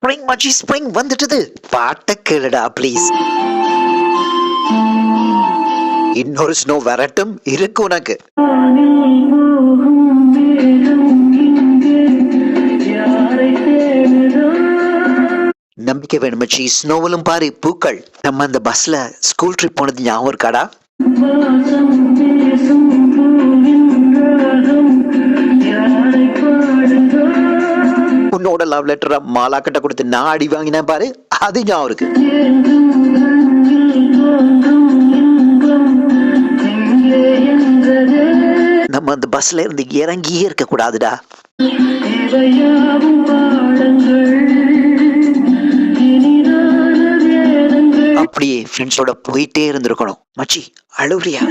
Spring மச்சி spring வந்துட்டது. பாட்ட கேளுடா ப்ளீஸ். இன்னொரு ஸ்னோ வரட்டும் இருக்கு உனக்கு. நம்பிக்கை வேணும் மச்சி. ஸ்னோவிலும் பாரு பூக்கள். நம்ம அந்த பஸ்ல ஸ்கூல் ட்ரிப் போனது ஞாபகம் இருக்காடா? உன்னோட லவ் லெட்டரை மாலா கிட்ட கொடுத்து நான் அடி வாங்கினேன் பாரு, அது ஞாபகம் இருக்கு. நம்ம அந்த பஸ்ல இருந்து இறங்கியே இருக்க கூடாதுடா. அப்படியே ஃப்ரெண்ட்ஸோட போயிட்டே இருந்திருக்கணும். மச்சி அழுவுறியா?